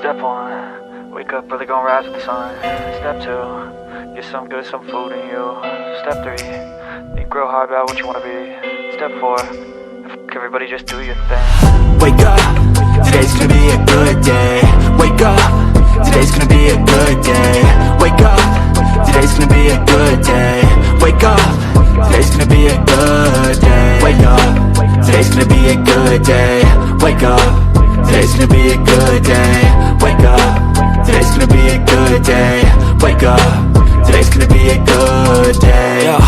Step 1, wake up early, gon' rise with the sun. Step 2, get some good, some food in you. Step 3, think real hard about what you wanna be. Step 4, fuck everybody, just do your thing. Wake up, today's gonna be a good day. Wake up, today's gonna be a good day. Wake up, today's gonna be a good day. Wake up, today's gonna be a good day. Wake up, today's gonna be a good day. Wake up, today's gonna be a good day. Wake up, today's gonna be a good day. Wake up, today's gonna be a good day. Yo,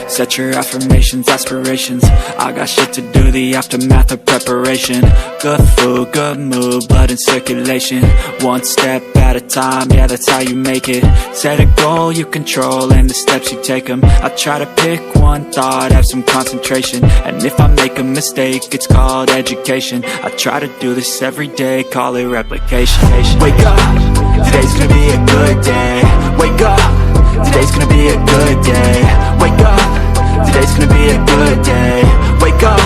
set your affirmations, aspirations. I got shit to do, the aftermath of preparation. Good food, good mood, blood in circulation. One step at a time, yeah, that's how you make it. Set a goal you control and the steps you take them. I try to pick one thought, have some concentration. And if I make a mistake, it's called education. I try to do this every day, call it replication. Wake up, today's gonna be a good day. Wake up, today's gonna be a good day. Wake up, today's gonna be a good day. Wake up,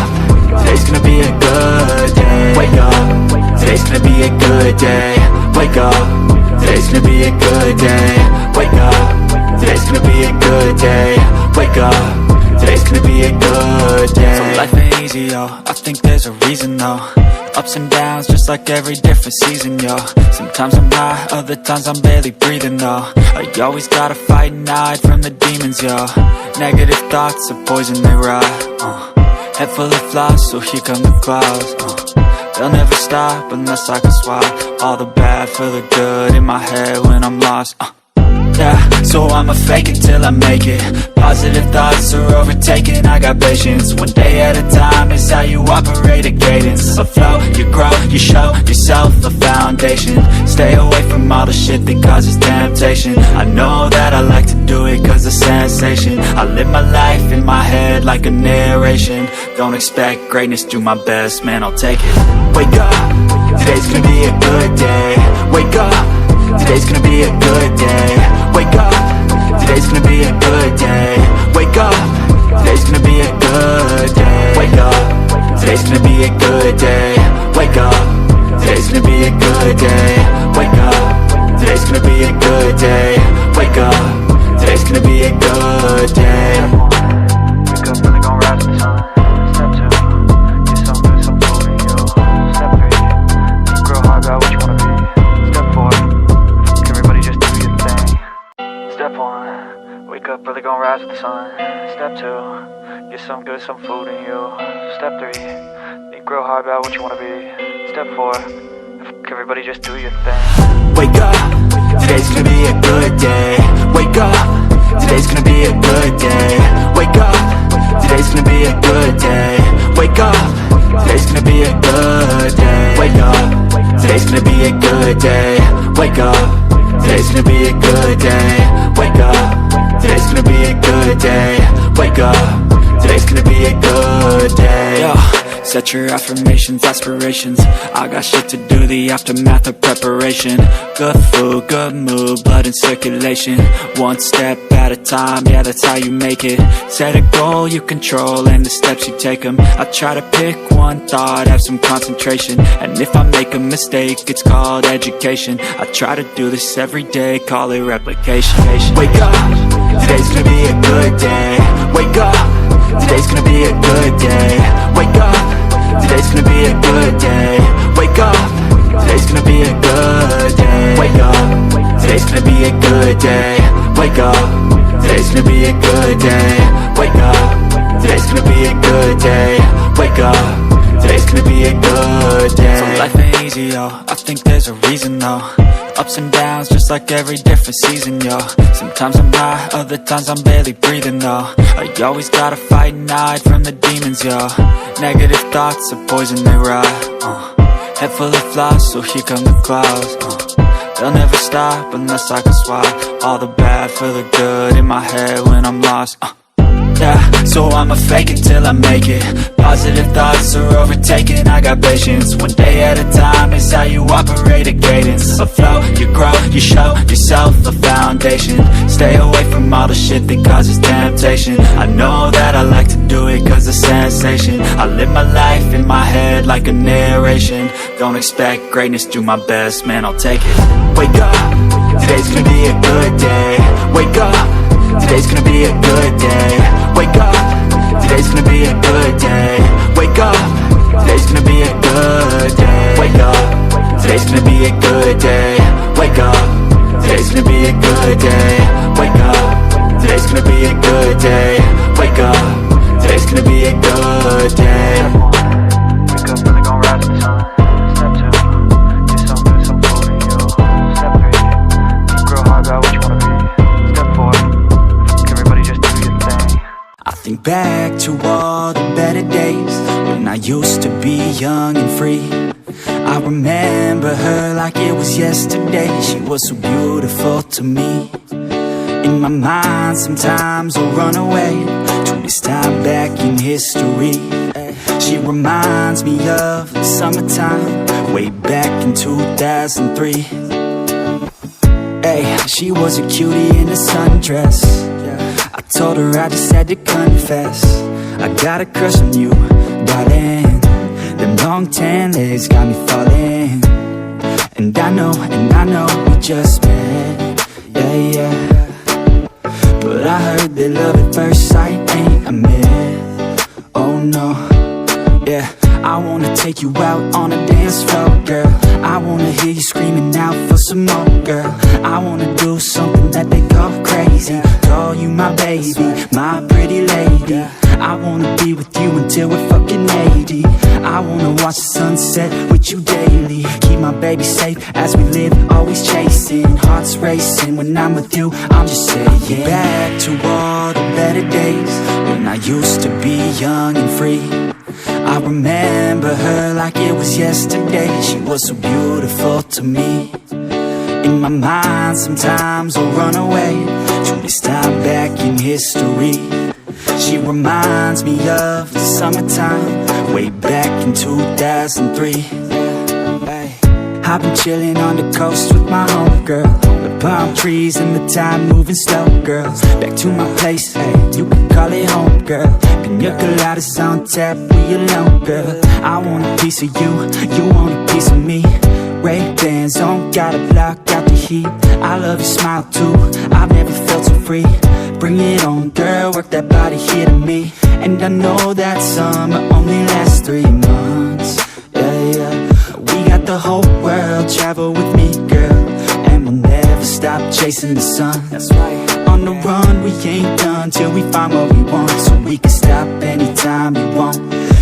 today's gonna be a good day. Wake up, today's gonna be a good day. Wake up, today's gonna be a good day. Wake up, today's gonna be a good day. Wake up, today's gonna be a good day. So life ain't easy, yo, I think there's a reason though. Ups and downs, just like every different season, yo. Sometimes I'm high, other times I'm barely breathing, though. I always gotta fight and hide from the demons, yo. Negative thoughts are poison, they rot. Head full of flies, so here come the clouds. They'll never stop unless I can swap all the bad for the good in my head when I'm lost. Yeah, so I'ma fake it till I make it. Positive thoughts are overtaken, I got patience. One day at a time is how you operate a cadence. A flow, you grow, you show yourself a foundation. Stay away from all the shit that causes temptation. I know that I like to do it cause of sensation. I live my life in my head like a narration. Don't expect greatness, do my best, man, I'll take it. Wake up, today's gonna be a good day. Wake up, today's gonna be a good day. Wake up, today's gonna be a good day. Wake up, today's gonna be a good day. Wake up, today's gonna be a good day. Wake up, today's gonna be a good day. Wake up, today's gonna be a good day. Wake up, today's gonna be a good day. Wake up early, gon' rise with the sun. Step 2, get some good, some food in you. Step 3, think real hard about what you wanna be. Step 4, fuck everybody, just do your thing. Step 1, wake up early, gon' rise with the sun. Step 2, get some good, some food in you. Step 3, think real hard about what you wanna be. Step 4, fuck everybody, just do your thing. Wake up, today's gonna be a good day. Wake up, today's gonna be a good day. Wake up, today's gonna be a good day. Wake up, today's gonna be a good day. Wake up, today's gonna be a good day. Wake up, today's gonna be a good day. Wake up, today's gonna be a good day. Wake up, today's gonna be a good day. Yo, set your affirmations, aspirations. I got shit to do, the aftermath of preparation. Good food, good mood, blood in circulation. One step at a time, yeah, that's how you make it. Set a goal you control and the steps you take them. I try to pick one thought, have some concentration. And if I make a mistake, it's called education. I try to do this every day, call it replication. Wake up, today's gonna be a good day. Wake up, today's gonna be a good day. Wake up, today's gonna be a good day. Wake up, today's gonna be a good day. Wake up, today's gonna be a good day. Wake up, today's gonna be a good day. Wake up, today's gonna be a good day. Wake up, today's gonna be a good day. So life ain't easy, yo, I think there's a reason though. Ups and downs, just like every different season, yo. Sometimes I'm high, other times I'm barely breathing, though. I always gotta fight and hide from the demons, yo. Negative thoughts are poison, they rot. Head full of flies, so here come the clouds. They'll never stop unless I can swap all the bad for the good in my head when I'm lost. Yeah, so I'ma fake it till I make it. Positive thoughts are overtaken, I got patience. One day at a time is how you operate a cadence. A flow, you grow, you show yourself a foundation. Stay away from all the shit that causes temptation. I know that I like to do it cause it's sensation. I live my life in my head like a narration. Don't expect greatness, do my best, man, I'll take it. Wake up, today's gonna be a good day. Wake up, today's gonna be a good day. Wake up, today's gonna be a good day. Wake up, today's gonna be a good day. Wake up, today's gonna be a good day. Wake up, today's gonna be a good day. Wake up, today's gonna be a good day. Wake up, today's gonna be a good day. Wake up and they gon' rise to the sun. Step 2, get some good, some food in you. Step 3, think real hard about what you wanna be. Step 4, everybody just do your thing. I think back to all the better days when I used to be young and free. I remember her like it was yesterday. She was so beautiful to me. In my mind sometimes I'll run away to this time back in history. She reminds me of the summertime, way back in 2003. Hey, she was a cutie in a sundress. I told her I just had to confess, I got a crush on you, darling. Them long tan legs got me falling. And I know we just met, yeah. But I heard that love at first sight ain't a myth. Oh no, yeah. I wanna take you out on a dance floor, girl. I wanna hear you screaming out for some more, girl. I wanna do something that they call crazy. Call you my baby, my pretty lady. I wanna be with you until we're fucking 80. I wanna watch the sunset with you daily. Keep my baby safe as we live, always chasing. Hearts racing, when I'm with you, I'm just saying. Back to all the better days when I used to be young and free. I remember her like it was yesterday. She was so beautiful to me. In my mind sometimes I'll run away to this time back in history. She reminds me of the summertime, way back in 2003. I've been chilling on the coast with my homegirl, the palm trees and the time moving slow, girl. Back to my place, hey, you can call it home, girl. Pina coladas on tap, we alone, girl. I want a piece of you, you want a piece of me. Ray-Bans on, gotta block out the heat. I love your smile too, I've never felt so free. Bring it on, girl, work that body here to me. And I know that summer only lasts 3 months, yeah. We got the whole world, travel with me, girl. And we'll never stop chasing the sun. That's right. On the run, we ain't done till we find what we want. So we can stop anytime we want.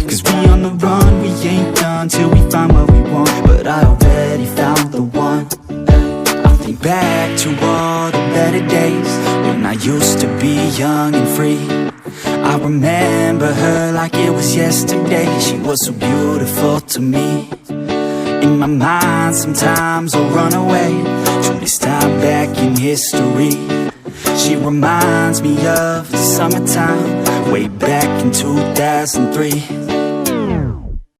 Cause we on the run, we ain't done till we find what we want. But I already found the one. I think back to all the better days when I used to be young and free. I remember her like it was yesterday. She was so beautiful to me. In my mind sometimes I'll run away to this time back in history. She reminds me of the summertime, way back in 2003.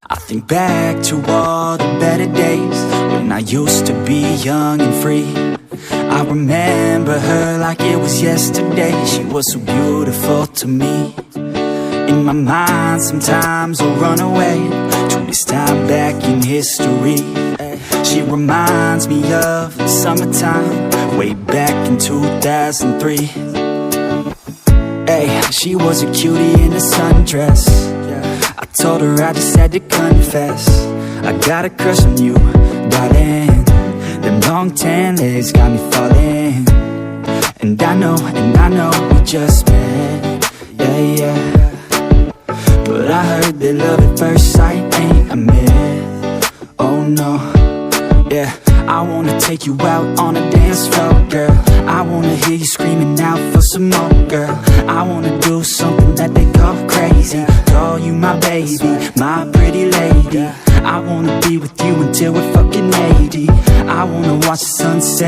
I think back to all the better days when I used to be young and free. I remember her like it was yesterday. She was so beautiful to me. In my mind sometimes I'll run away to this time back in history. She reminds me of the summertime, way back in 2003. Hey, she was a cutie in a sundress. I told her I just had to confess, I got a crush on you, darling. Them long tan legs got me falling. And I know we just met, yeah. But I heard that love at first sight ain't a myth. Oh no, yeah. I wanna take you out on a dance floor, girl. I wanna hear you screaming out for some more, girl. I wanna do something that they call crazy. Call you my baby, my pretty lady. I wanna be with you until we're fucking 80. I wanna watch the sunset